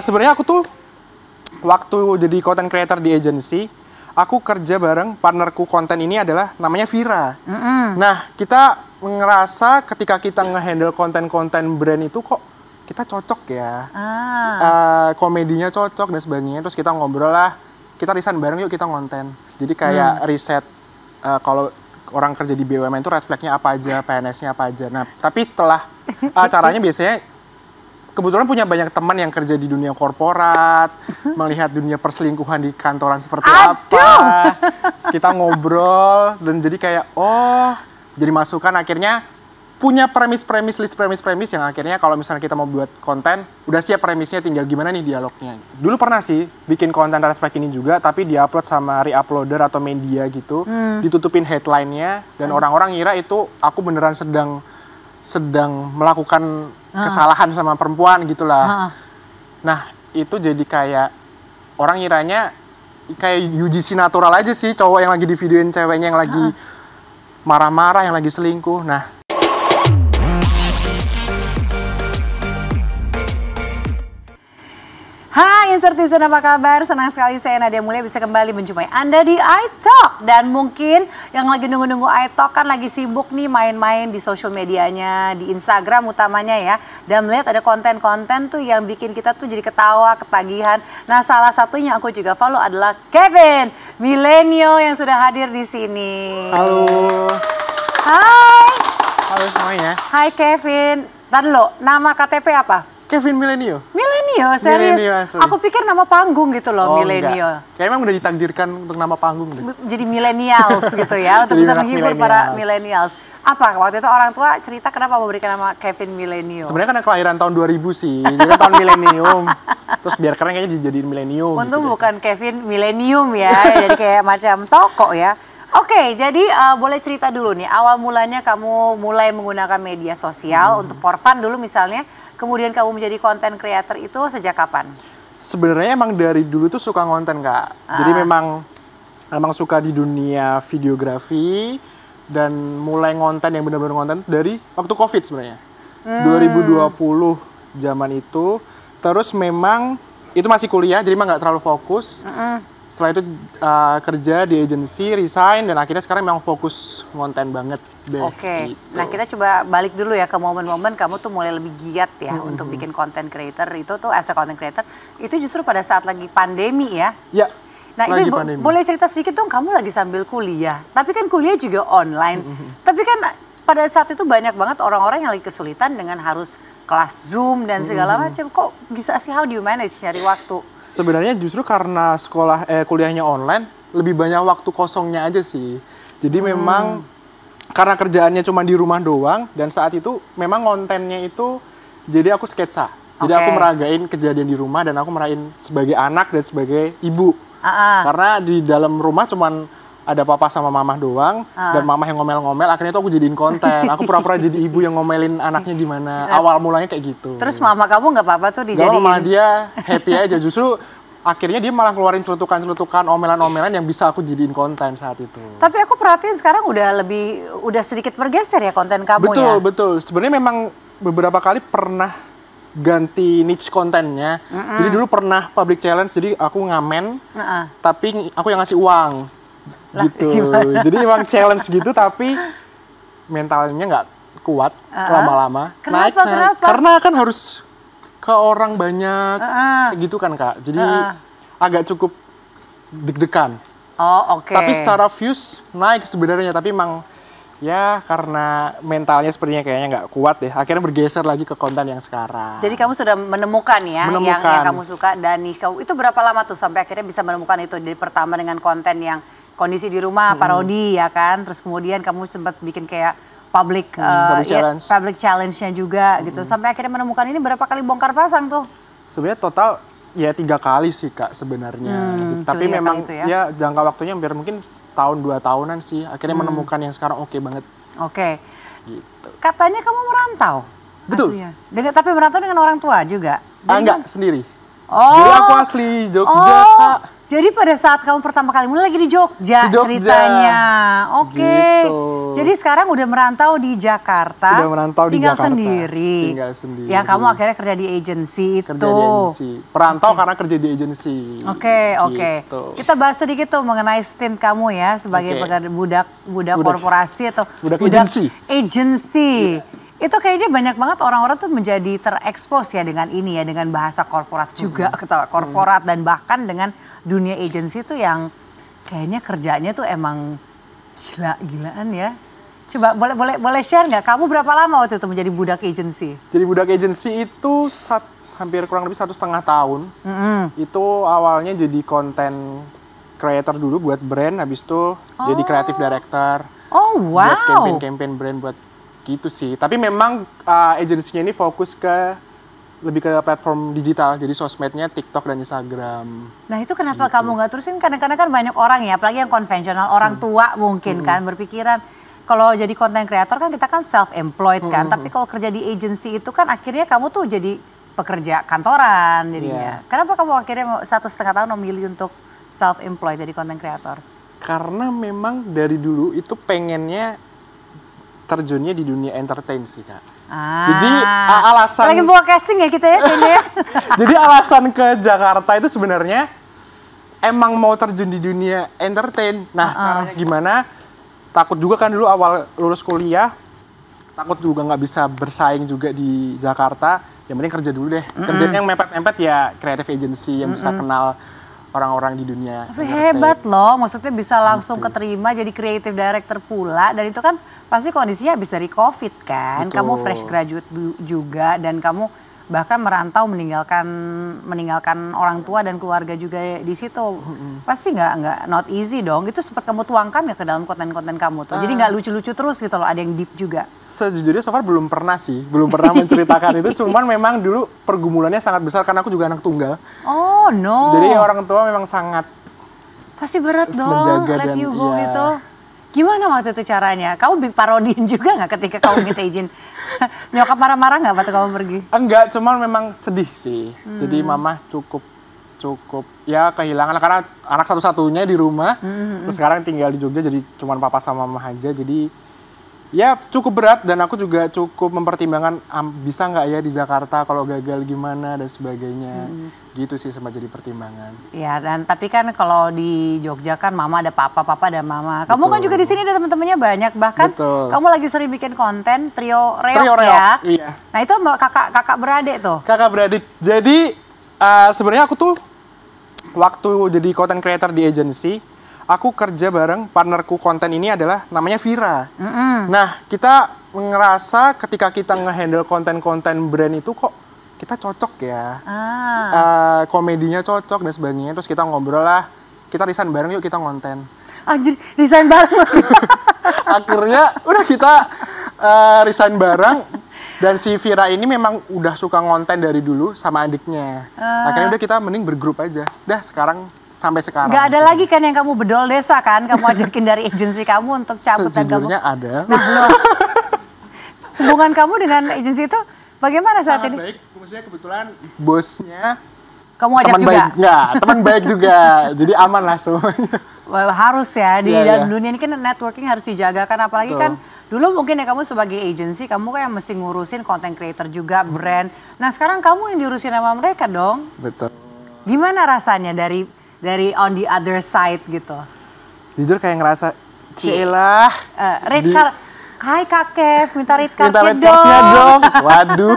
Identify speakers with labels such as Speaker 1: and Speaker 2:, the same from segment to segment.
Speaker 1: Sebenarnya aku tuh waktu jadi content creator di agency, aku kerja bareng partnerku konten ini adalah namanya Vira. Nah, kita ngerasa ketika kita nge-handle konten-konten brand itu kok kita cocok ya. Komedinya cocok dan sebagainya. Terus kita ngobrol lah, kita resign bareng yuk kita ngonten. Jadi kayak riset kalau orang kerja di BUMN itu red flag-nya apa aja, PNS-nya apa aja. Nah, tapi setelah caranya biasanya kebetulan punya banyak teman yang kerja di dunia korporat, melihat dunia perselingkuhan di kantoran seperti apa. Kita ngobrol dan jadi kayak jadi masukan akhirnya punya list premis yang akhirnya kalau misalnya kita mau buat konten, udah siap premisnya tinggal gimana nih dialognya. Dulu pernah sih bikin konten red flag ini juga, tapi diupload sama re-uploader atau media gitu, ditutupin headline-nya dan orang-orang ngira itu aku beneran sedang melakukan kesalahan sama perempuan gitulah. Nah, itu jadi kayak orang ngiranya kayak UGC natural aja sih, cowok yang lagi di videoin ceweknya yang lagi marah-marah, yang lagi selingkuh. Nah,
Speaker 2: Hai Insertizen, apa kabar? Senang sekali saya Nadia Mulia bisa kembali menjumpai Anda di iTalk. Dan mungkin yang lagi nunggu-nunggu iTalk kan lagi sibuk nih main-main di social medianya, di Instagram utamanya ya. Dan melihat ada konten-konten tuh yang bikin kita tuh jadi ketawa, ketagihan. Nah, salah satunya aku juga follow adalah Kevin Milenio yang sudah hadir di sini.
Speaker 1: halo.
Speaker 2: Hai.
Speaker 1: Halo semuanya.
Speaker 2: Hai Kevin. Tadi lo, nama KTP apa?
Speaker 1: Kevin Milenio.
Speaker 2: Milenio, serius? Aku pikir nama panggung gitu loh, Milenio.
Speaker 1: Kayak emang udah ditakdirkan untuk nama panggung deh.
Speaker 2: Jadi millennials gitu ya, untuk bisa menghibur para millennials. Apa waktu itu orang tua cerita kenapa memberikan nama Kevin Milenio?
Speaker 1: Sebenarnya karena kelahiran tahun 2000 sih, jadi kan tahun milenium. Terus biar keren kayaknya dijadiin milenium.
Speaker 2: Untung
Speaker 1: gitu
Speaker 2: bukan Kevin Millennium ya, jadi kayak macam toko ya. Oke, jadi boleh cerita dulu nih, awal mulanya kamu mulai menggunakan media sosial untuk for fun dulu misalnya, kemudian kamu menjadi content creator itu sejak kapan?
Speaker 1: Sebenarnya emang dari dulu tuh suka ngonten Kak. Jadi memang suka di dunia videografi dan mulai ngonten yang benar-benar ngonten dari waktu COVID sebenarnya. 2020 zaman itu. Terus memang itu masih kuliah, jadi emang nggak terlalu fokus. Setelah itu kerja di agency, resign, dan akhirnya sekarang memang fokus ngonten banget deh.
Speaker 2: Oke,
Speaker 1: gitu.
Speaker 2: nah kita coba balik dulu ya ke momen-momen kamu tuh mulai lebih giat ya untuk bikin content creator. Itu tuh as a content creator, itu justru pada saat lagi pandemi ya?
Speaker 1: Ya,
Speaker 2: nah itu boleh cerita sedikit dong, kamu lagi sambil kuliah, tapi kan kuliah juga online. Tapi kan pada saat itu banyak banget orang-orang yang lagi kesulitan dengan harus kelas Zoom dan segala macam. Kok bisa sih, how do you manage nyari waktu?
Speaker 1: Sebenarnya justru karena kuliahnya online, lebih banyak waktu kosongnya aja sih. Jadi memang karena kerjaannya cuma di rumah doang, dan saat itu memang kontennya itu jadi aku sketsa. Jadi aku meragain kejadian di rumah dan aku merayain sebagai anak dan sebagai ibu. Karena di dalam rumah cuman ada papa sama mama doang, dan mama yang ngomel-ngomel, akhirnya tuh aku jadiin konten. Aku pura-pura jadi ibu yang ngomelin anaknya gimana. Awal mulanya kayak gitu.
Speaker 2: Terus mama kamu nggak apa-apa tuh dijadiin?
Speaker 1: Gak, mama dia happy aja. Justru akhirnya dia malah keluarin celutukan-celutukan, omelan-omelan yang bisa aku jadiin konten saat itu.
Speaker 2: Tapi aku perhatiin sekarang udah sedikit bergeser ya konten kamu ya?
Speaker 1: Betul. Sebenarnya memang beberapa kali pernah ganti niche kontennya. Jadi dulu pernah public challenge, jadi aku ngamen, tapi aku yang ngasih uang. Gitu. Jadi emang challenge gitu, tapi mentalnya nggak kuat lama-lama. Naik. Karena kan harus ke orang banyak gitu kan Kak. Jadi agak cukup deg-degan.
Speaker 2: Oh, oke.
Speaker 1: Tapi secara views naik sebenarnya, tapi emang ya karena mentalnya sepertinya kayaknya nggak kuat deh. Akhirnya bergeser lagi ke konten yang sekarang.
Speaker 2: Jadi kamu sudah menemukan ya yang kamu suka dan niche kamu. Itu berapa lama tuh sampai akhirnya bisa menemukan itu? Dari pertama dengan konten yang kondisi di rumah, parodi ya kan. Terus kemudian kamu sempat bikin kayak public challenge-nya juga gitu. Sampai akhirnya menemukan ini, berapa kali bongkar pasang tuh?
Speaker 1: Sebenarnya total ya 3 kali sih Kak sebenarnya. Tapi memang ya jangka waktunya hampir mungkin tahun 2 tahunan sih. Akhirnya menemukan yang sekarang oke banget.
Speaker 2: Oke.
Speaker 1: Gitu.
Speaker 2: Katanya kamu merantau.
Speaker 1: Betul.
Speaker 2: Tapi merantau dengan orang tua juga?
Speaker 1: Enggak, sendiri.
Speaker 2: Oh.
Speaker 1: Jadi aku asli Jogja Kak.
Speaker 2: Jadi pada saat kamu pertama kali mulai lagi di Jogja, ceritanya. Oke.
Speaker 1: Gitu.
Speaker 2: Jadi sekarang udah merantau di Jakarta.
Speaker 1: Sudah merantau di
Speaker 2: tinggal
Speaker 1: Jakarta.
Speaker 2: Sendiri.
Speaker 1: Tinggal sendiri.
Speaker 2: Ya kamu akhirnya kerja di agensi itu.
Speaker 1: Kerja di agensi. Perantau karena kerja di agensi.
Speaker 2: Oke.
Speaker 1: Gitu.
Speaker 2: Kita bahas sedikit tuh mengenai stint kamu ya sebagai budak korporasi atau
Speaker 1: budak agensi.
Speaker 2: Agensi. Itu kayaknya banyak banget orang-orang tuh menjadi terekspos ya dengan ini ya, dengan bahasa korporat juga, korporat dan bahkan dengan dunia agensi tuh yang kayaknya kerjanya tuh emang gila-gilaan ya. Coba boleh share nggak? Kamu berapa lama waktu itu menjadi budak agensi?
Speaker 1: Jadi budak agensi itu hampir kurang lebih 1,5 tahun. Itu awalnya jadi konten creator dulu buat brand, habis itu jadi creative director.
Speaker 2: Oh wow.
Speaker 1: Buat campaign brand buat gitu sih. Tapi memang agensinya ini fokus lebih ke platform digital, jadi sosmednya TikTok dan Instagram.
Speaker 2: Nah itu kenapa kamu nggak terusin? Kadang-kadang kan banyak orang ya, apalagi yang konvensional, orang tua mungkin kan berpikiran kalau jadi content creator kan kita kan self-employed kan, tapi kalau kerja di agency itu kan akhirnya kamu tuh jadi pekerja kantoran jadinya. Kenapa kamu akhirnya 1,5 tahun memilih untuk self-employed jadi content creator?
Speaker 1: Karena memang dari dulu itu pengennya terjunnya di dunia entertain sih Kak. Jadi alasan
Speaker 2: lagi bawa casting ya kita ya kayaknya.
Speaker 1: Jadi alasan ke Jakarta itu sebenarnya emang mau terjun di dunia entertain. Nah caranya gimana? Takut juga kan dulu awal lulus kuliah, takut juga nggak bisa bersaing juga di Jakarta. Yang penting kerja dulu deh. Kerjanya yang mepet-mepet ya creative agency yang bisa kenal orang-orang di dunia.
Speaker 2: Tapi hebat loh, maksudnya bisa langsung keterima jadi creative director pula. Dan itu kan pasti kondisinya habis dari COVID kan.
Speaker 1: Betul.
Speaker 2: Kamu fresh graduate juga dan kamu bahkan merantau meninggalkan orang tua dan keluarga juga di situ. Pasti nggak not easy dong. Itu sempat kamu tuangkan nggak ke dalam konten-konten kamu tuh? Jadi nggak lucu-lucu terus gitu loh, ada yang deep juga.
Speaker 1: Sejujurnya so far belum pernah menceritakan itu. Cuman memang dulu pergumulannya sangat besar karena aku juga anak tunggal.
Speaker 2: Oh no.
Speaker 1: Jadi orang tua memang sangat
Speaker 2: pasti berat dong
Speaker 1: menjaga
Speaker 2: let
Speaker 1: dan
Speaker 2: you go gitu. Gimana waktu itu caranya? Kamu parodiin juga nggak ketika kamu minta izin? Nyokap marah-marah nggak waktu kamu pergi?
Speaker 1: Enggak, cuman memang sedih sih. Jadi mama cukup ya kehilangan karena anak satu-satunya di rumah. Terus sekarang tinggal di Jogja jadi cuman papa sama mama aja. Jadi ya cukup berat dan aku juga cukup mempertimbangkan bisa nggak ya di Jakarta kalau gagal gimana dan sebagainya. Gitu sih sempat jadi pertimbangan.
Speaker 2: Ya dan tapi kan kalau di Jogja kan mama ada papa ada mama. Kamu kan juga di sini ada teman-temannya banyak, bahkan kamu lagi sering bikin konten trio reok ya.
Speaker 1: Iya.
Speaker 2: Nah itu kakak beradik tuh.
Speaker 1: Kakak beradik. Jadi sebenarnya aku tuh waktu jadi content creator di agency, aku kerja bareng partnerku konten ini adalah namanya Vira. Nah kita ngerasa ketika kita ngehandle konten-konten brand itu kok kita cocok ya, komedinya cocok dan sebagainya. Terus kita ngobrol lah, kita resign bareng yuk kita konten.
Speaker 2: Anjir, resign bareng.
Speaker 1: Akhirnya udah kita resign bareng. Dan si Vira ini memang udah suka ngonten dari dulu sama adiknya. Akhirnya udah kita mending bergrup aja. Dah sekarang sampai sekarang.
Speaker 2: Gak ada lagi kan yang kamu bedol desa kan? Kamu ajakin dari agensi kamu untuk cabut dan kamu.
Speaker 1: Sejujurnya ada.
Speaker 2: Nah, belum. Hubungan kamu dengan agensi itu bagaimana saat
Speaker 1: Sangat
Speaker 2: ini?
Speaker 1: baik. Maksudnya kebetulan bosnya
Speaker 2: Kamu ajak
Speaker 1: teman
Speaker 2: juga?
Speaker 1: baik. Enggak, teman baik juga. Jadi aman lah semuanya.
Speaker 2: Harus ya, di dalam
Speaker 1: Iya.
Speaker 2: dunia ini kan networking harus dijaga kan. Apalagi kan dulu mungkin ya kamu sebagai agensi, kamu kan yang mesti ngurusin content creator juga, brand. Nah sekarang kamu yang diurusin sama mereka dong.
Speaker 1: Betul.
Speaker 2: Gimana rasanya dari on the other side gitu?
Speaker 1: Jujur kayak ngerasa, cielah.
Speaker 2: Rate card, hai Kak Kev, minta rate
Speaker 1: Minta
Speaker 2: cardnya
Speaker 1: rate cardnya
Speaker 2: dong.
Speaker 1: dong. Waduh,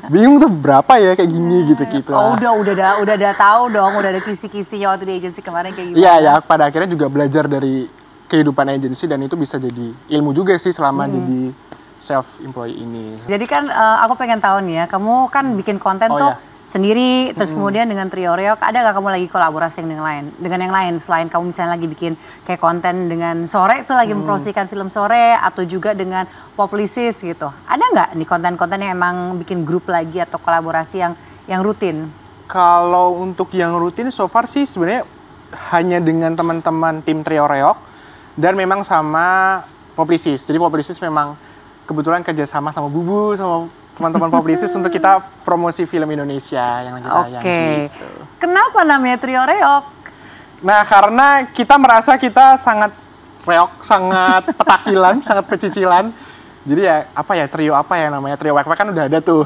Speaker 1: bingung tuh berapa ya kayak gini gitu-gitu.
Speaker 2: Oh udah tahu dong, udah ada kisi-kisinya waktu di agensi kemarin kayak gimana?
Speaker 1: Iya ya, pada akhirnya juga belajar dari kehidupan agensi dan itu bisa jadi ilmu juga sih selama jadi self-employed ini.
Speaker 2: Jadi kan aku pengen tahu nih ya, kamu kan bikin konten tuh sendiri, terus kemudian dengan Trio Reok, ada gak kamu lagi kolaborasi dengan yang lain selain kamu misalnya lagi bikin kayak konten dengan Sore itu lagi mempromosikan film Sore atau juga dengan Publicis gitu. Ada nggak nih konten-konten yang emang bikin grup lagi atau kolaborasi yang rutin?
Speaker 1: Kalau untuk yang rutin so far sih sebenarnya hanya dengan teman-teman tim Trio Reok dan memang sama Publicis. Jadi Publicis memang kebetulan kerjasama sama Bubu sama teman-teman Publicis untuk kita promosi film Indonesia yang lagi tayang gitu.
Speaker 2: Kenapa namanya Trio Reok?
Speaker 1: Nah, karena kita merasa kita sangat reok, sangat petakilan, sangat pecicilan. Jadi ya, trio apa ya namanya? Trio wek-wek kan udah ada tuh.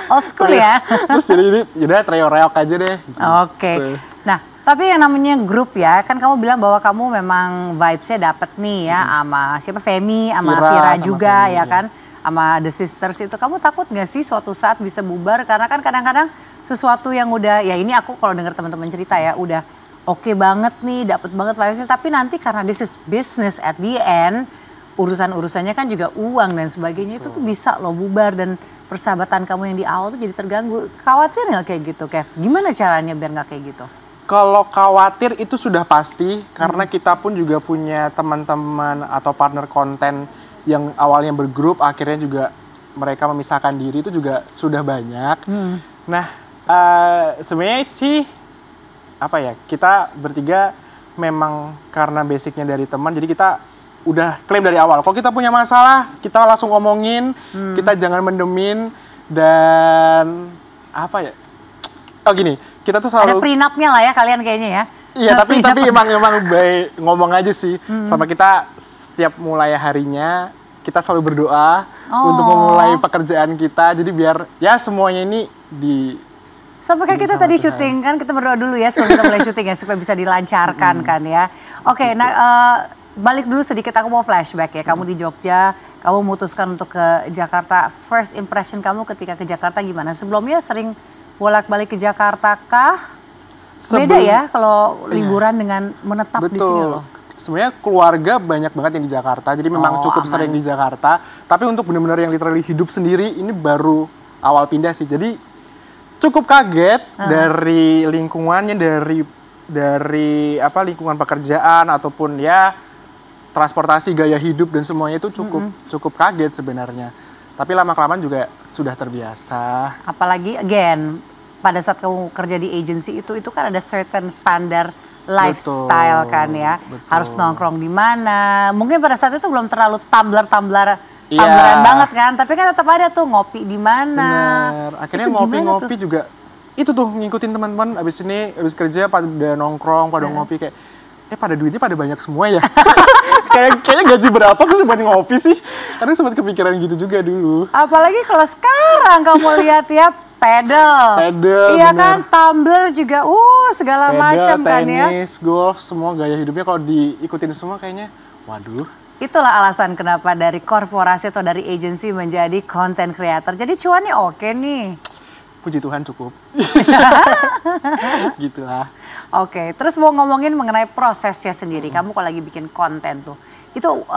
Speaker 2: Old school ya.
Speaker 1: Terus jadi ini, yaudah trio reok aja deh.
Speaker 2: Oke. Nah, tapi yang namanya grup ya, kan kamu bilang bahwa kamu memang vibes-nya dapet nih ya, sama siapa? Femi, sama Vira juga Femi, ya kan? Sama The Sisters itu. Kamu takut gak sih suatu saat bisa bubar? Karena kan kadang-kadang sesuatu yang udah, ya ini aku kalau dengar teman-teman cerita ya, udah oke banget nih, dapet banget vibes-nya. Tapi nanti karena this is business at the end, urusan-urusannya kan juga uang dan sebagainya, itu tuh bisa loh bubar dan persahabatan kamu yang di awal tuh jadi terganggu. Khawatir nggak kayak gitu, Kev? Gimana caranya biar nggak kayak gitu?
Speaker 1: Kalau khawatir itu sudah pasti, karena kita pun juga punya teman-teman atau partner konten yang awalnya bergrup, akhirnya juga mereka memisahkan diri, itu juga sudah banyak. Nah, sebenarnya sih, kita bertiga memang karena basicnya dari teman, jadi kita udah klaim dari awal. Kalau kita punya masalah, kita langsung ngomongin, kita jangan mendemin, dan gini, kita tuh selalu...
Speaker 2: Ada prenup-nya lah ya kalian kayaknya ya.
Speaker 1: Iya, tapi emang baik ngomong aja sih. Sama kita setiap mulai harinya, kita selalu berdoa untuk memulai pekerjaan kita. Jadi biar ya semuanya ini
Speaker 2: Sampai kayak kita tadi syuting kan, kita berdoa dulu ya sebelum kita mulai syuting ya, supaya bisa dilancarkan kan ya. Oke, nah balik dulu sedikit, aku mau flashback ya. Kamu di Jogja, kamu memutuskan untuk ke Jakarta. First impression kamu ketika ke Jakarta gimana? Sebelumnya sering bolak-balik ke Jakarta kah? Beda ya kalau liburan dengan menetap di sini loh.
Speaker 1: Sebenarnya keluarga banyak banget yang di Jakarta, jadi memang cukup sering di Jakarta. Tapi untuk benar-benar yang literally hidup sendiri, ini baru awal pindah sih. Jadi cukup kaget dari lingkungannya, dari lingkungan pekerjaan ataupun ya transportasi, gaya hidup dan semuanya itu cukup kaget sebenarnya. Tapi lama-kelamaan juga sudah terbiasa.
Speaker 2: Apalagi again, pada saat kamu kerja di agency itu kan ada certain standar lifestyle kan ya. Harus nongkrong di mana. Mungkin pada saat itu belum terlalu tumbleran banget kan, tapi kan tetap ada tuh ngopi di mana.
Speaker 1: Bener. Akhirnya ngopi-ngopi juga itu tuh ngikutin teman-teman. Abis kerja pada nongkrong, pada ngopi kayak pada duitnya pada banyak semua ya. Kayaknya gaji berapa aku cuma ngopi sih. Karena sempat kepikiran gitu juga dulu.
Speaker 2: Apalagi kalau sekarang kamu lihat ya, pedal, iya bener. Kan, tumbler juga, segala macam kan ya.
Speaker 1: Tenis, golf, semua gaya hidupnya kalau diikutin semua kayaknya, waduh.
Speaker 2: Itulah alasan kenapa dari korporasi atau dari agensi menjadi content creator. Jadi cuannya oke nih.
Speaker 1: Puji Tuhan cukup. Gitulah.
Speaker 2: Oke, terus mau ngomongin mengenai prosesnya sendiri. Kamu kalau lagi bikin konten tuh, itu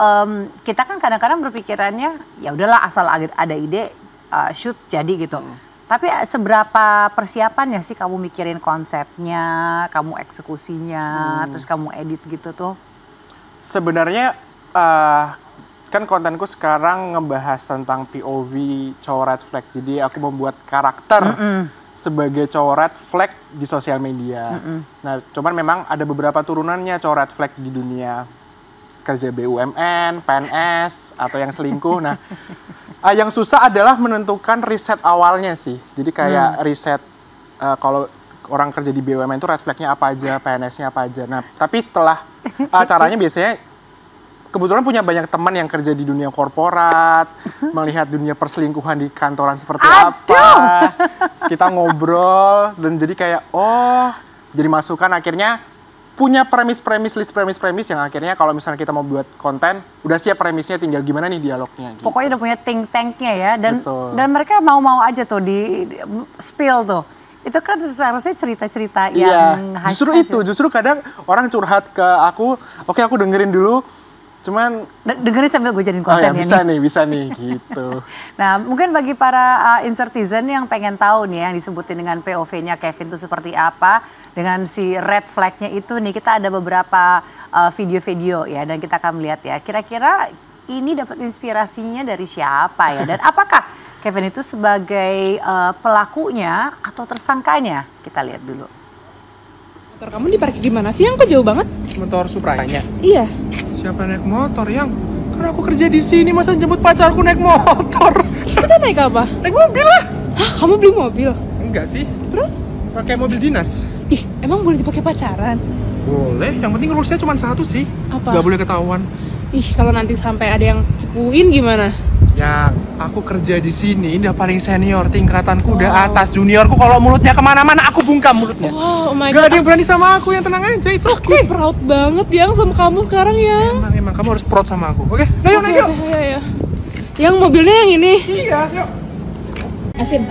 Speaker 2: kita kan kadang-kadang berpikirannya ya udahlah asal ada ide shoot jadi gitu. Tapi seberapa persiapannya sih kamu mikirin konsepnya, kamu eksekusinya, terus kamu edit gitu tuh?
Speaker 1: Sebenarnya kan kontenku sekarang ngebahas tentang POV cowok red flag. Jadi aku membuat karakter sebagai cowok red flag di sosial media. Nah, cuman memang ada beberapa turunannya cowok red flag di dunia kerja BUMN, PNS, atau yang selingkuh. Nah, yang susah adalah menentukan riset awalnya sih. Jadi kayak riset kalau orang kerja di BUMN itu red flagnya apa aja, PNS-nya apa aja. Nah, tapi setelah caranya biasanya kebetulan punya banyak teman yang kerja di dunia korporat, melihat dunia perselingkuhan di kantoran seperti apa. Kita ngobrol dan jadi kayak jadi masukan, akhirnya punya list premis yang akhirnya kalau misalnya kita mau buat konten, udah siap premisnya, tinggal gimana nih dialognya. Gitu.
Speaker 2: Pokoknya udah punya think tanknya ya, dan mereka mau aja tuh di spill tuh. Itu kan seharusnya cerita-cerita yang
Speaker 1: justru kadang orang curhat ke aku, oke aku dengerin dulu. Cuman
Speaker 2: dengerin sambil gue jadiin konten ya
Speaker 1: bisa nih gitu.
Speaker 2: Nah, mungkin bagi para Insertizen yang pengen tahu nih yang disebutin dengan POV-nya Kevin itu seperti apa, dengan si red flag-nya itu nih, kita ada beberapa video-video ya, dan kita akan melihat ya kira-kira ini dapat inspirasinya dari siapa ya, dan apakah Kevin itu sebagai pelakunya atau tersangkanya? Kita lihat dulu.
Speaker 3: Motor kamu diparkir di mana sih? Yang kok jauh banget?
Speaker 1: Motor Supranya.
Speaker 3: Iya.
Speaker 1: Siapa naik motor yang? Kan aku kerja di sini, masa jemput pacarku naik motor?
Speaker 3: Kita naik apa?
Speaker 1: Naik mobil lah.
Speaker 3: Hah, kamu beli mobil?
Speaker 1: Enggak sih.
Speaker 3: Terus?
Speaker 1: Pakai mobil dinas.
Speaker 3: Ih, emang boleh dipakai pacaran?
Speaker 1: Boleh, yang penting rulesnya cuma satu sih.
Speaker 3: Apa?
Speaker 1: Gak boleh ketahuan.
Speaker 3: Ih, kalau nanti sampai ada yang cepuin gimana?
Speaker 1: Ya, aku kerja di sini udah paling senior, tingkatanku udah atas juniorku. Kalau mulutnya kemana-mana, aku bungkam mulutnya.
Speaker 3: Wow, oh my
Speaker 1: Gak
Speaker 3: god.
Speaker 1: ada yang berani sama aku, yang tenang aja, it's
Speaker 3: Aku
Speaker 1: okay.
Speaker 3: proud banget yang sama kamu sekarang ya.
Speaker 1: Emang kamu harus proud sama aku, oke? Ayo, naik yuk.
Speaker 3: Ayo. Yang mobilnya yang ini.
Speaker 1: Iya, yuk.
Speaker 4: Evin,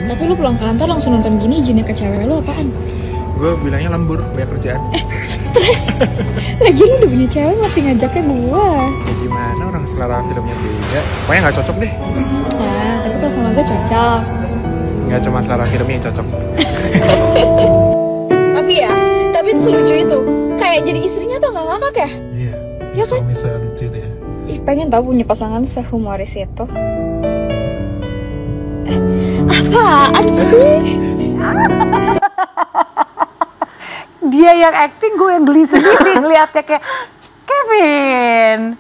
Speaker 4: tapi lu pulang kantor langsung nonton gini izinnya ke cewek lu apaan?
Speaker 1: Gue bilangnya lembur, banyak kerjaan.
Speaker 4: Stres. Lagi lu udah punya cewek masih ngajaknya gua.
Speaker 1: Ya gimana, orang selera filmnya beda. Pokoknya nggak cocok deh.
Speaker 4: Nah, tapi kalau sama gue cocok.
Speaker 1: Nggak cuma selera filmnya yang cocok.
Speaker 4: Tapi itu selucu itu. Kayak jadi istrinya tuh nggak ngakak ya?
Speaker 1: Iya,
Speaker 4: Ya kan?
Speaker 1: suami selucu itu ya.
Speaker 4: Ih, pengen tau punya pasangan sehumoris itu. Apaan sih?
Speaker 2: Dia yang acting, gue yang geli sendiri ngeliatnya kayak, Kevin,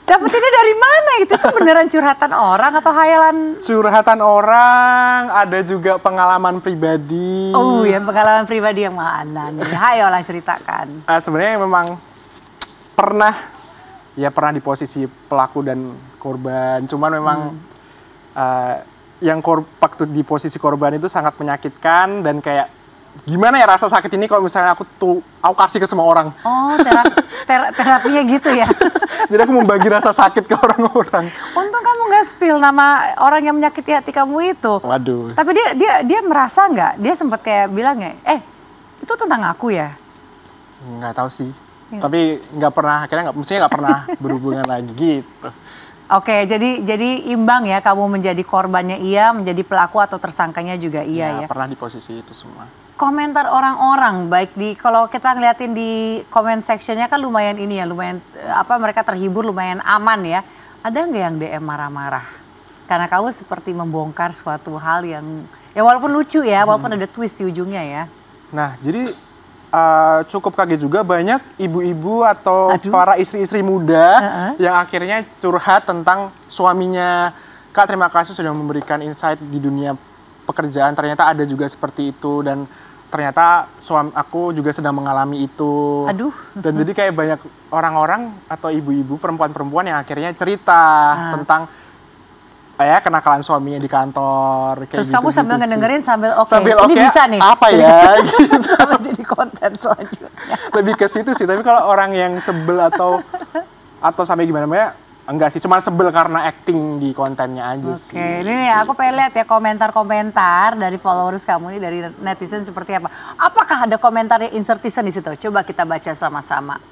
Speaker 2: dapetinnya dari mana? Itu tuh beneran curhatan orang atau hayalan?
Speaker 1: Curhatan orang, ada juga pengalaman pribadi.
Speaker 2: Oh ya, pengalaman pribadi yang mana nih? Hayolah ceritakan.
Speaker 1: Sebenarnya memang pernah di posisi pelaku dan korban. Cuman memang waktu di posisi korban itu sangat menyakitkan dan kayak gimana ya rasa sakit ini kalau misalnya aku kasih ke semua orang.
Speaker 2: Oh, terapinya gitu ya?
Speaker 1: Jadi aku membagi rasa sakit ke orang-orang.
Speaker 2: Untung kamu nggak spill nama orang yang menyakiti hati kamu itu.
Speaker 1: Waduh.
Speaker 2: Tapi dia merasa nggak? Dia sempat kayak bilang ya, itu tentang aku ya?
Speaker 1: Nggak tahu sih. Tapi nggak pernah, akhirnya nggak pernah berhubungan lagi gitu.
Speaker 2: Oke, jadi imbang ya kamu menjadi korbannya iya, menjadi pelaku atau tersangkanya juga iya ya.
Speaker 1: Pernah di posisi itu semua.
Speaker 2: Komentar orang-orang baik kalau kita ngeliatin di comment sectionnya kan lumayan ini ya, lumayan mereka terhibur, lumayan aman ya. Ada nggak yang DM marah-marah? Karena kamu seperti membongkar suatu hal yang ya walaupun lucu ya, walaupun ada twist di ujungnya ya.
Speaker 1: Nah, jadi cukup kaget juga banyak ibu-ibu atau para istri-istri muda yang akhirnya curhat tentang suaminya. Kak, terima kasih sudah memberikan insight di dunia pekerjaan. Ternyata ada juga seperti itu dan ternyata suami aku juga sedang mengalami itu.
Speaker 2: Aduh.
Speaker 1: Dan jadi kayak banyak orang-orang atau ibu-ibu, perempuan-perempuan yang akhirnya cerita tentang kenakalan suaminya di kantor. Kayak
Speaker 2: Terus
Speaker 1: gitu,
Speaker 2: kamu sambil ngedengerin sambil oke, ini
Speaker 1: oke,
Speaker 2: bisa nih.
Speaker 1: apa ya? Gitu.
Speaker 2: Kalau jadi konten selanjutnya.
Speaker 1: Lebih ke situ sih, tapi kalau orang yang sebel atau sampai gimana enggak sih, cuma sebel karena acting di kontennya aja sih.
Speaker 2: Oke, ini nih aku pengen lihat ya komentar-komentar dari followers kamu nih, dari netizen seperti apa. Apakah ada komentar yang insertion di situ? Coba kita baca sama-sama.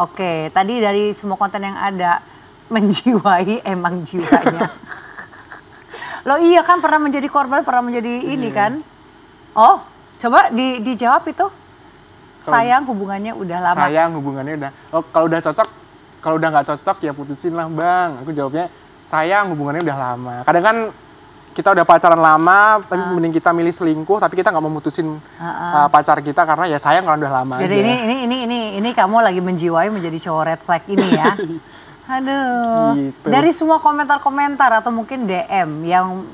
Speaker 2: Oke, tadi dari semua konten yang ada, menjiwai emang jiwanya. Loh iya kan pernah menjadi korban, pernah menjadi ini kan. Oh, coba dijawab itu. Sayang hubungannya udah lama.
Speaker 1: Sayang hubungannya udah. Oh, kalau udah cocok, kalau udah nggak cocok ya putusin lah bang. Aku jawabnya sayang hubungannya udah lama. Kadang kan kita udah pacaran lama, tapi mending kita milih selingkuh, tapi kita nggak mau mutusin pacar kita karena ya sayang kalau udah lama.
Speaker 2: Jadi
Speaker 1: aja.
Speaker 2: ini kamu lagi menjiwai menjadi cowok red flag ini ya. Aduh,
Speaker 1: Gitu.
Speaker 2: dari semua komentar-komentar atau mungkin DM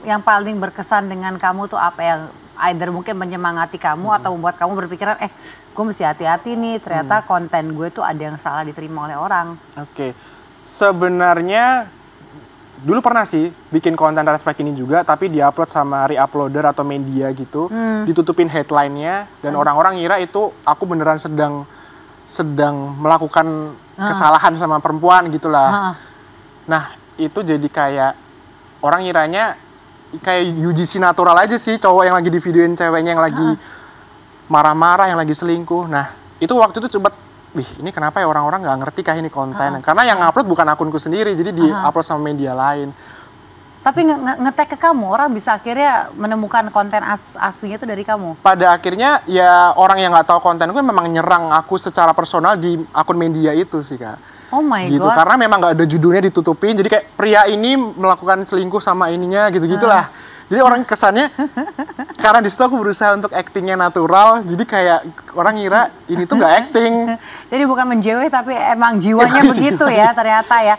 Speaker 2: yang paling berkesan dengan kamu tuh apa, yang either mungkin menyemangati kamu atau membuat kamu berpikiran, gue mesti hati-hati nih, ternyata konten gue tuh ada yang salah diterima oleh orang.
Speaker 1: Oke, sebenarnya dulu pernah sih bikin konten red flag ini juga, tapi diupload sama re-uploader atau media gitu, ditutupin headline-nya dan orang-orang ngira itu aku beneran sedang melakukan kesalahan sama perempuan gitulah. Nah, itu jadi kayak orang ngiranya kayak UGC natural aja sih, cowok yang lagi di videoin ceweknya yang lagi marah-marah, yang lagi selingkuh. Nah, itu waktu itu cepet, ini kenapa ya orang-orang nggak ngerti kah ini konten? Karena yang upload bukan akunku sendiri, jadi di-upload sama media lain.
Speaker 2: Tapi nge-tag ke kamu, orang bisa akhirnya menemukan konten aslinya itu dari kamu?
Speaker 1: Pada akhirnya ya orang yang nggak tahu konten gue memang nyerang aku secara personal di akun media itu sih Kak.
Speaker 2: Oh my
Speaker 1: gitu.
Speaker 2: God.
Speaker 1: Karena memang nggak ada judulnya ditutupin, jadi kayak pria ini melakukan selingkuh sama ininya gitu-gitulah. Jadi orang kesannya, karena di situ aku berusaha untuk actingnya natural, jadi kayak orang ngira ini tuh nggak acting.
Speaker 2: Jadi bukan menjeweh tapi emang jiwanya begitu ya ternyata ya.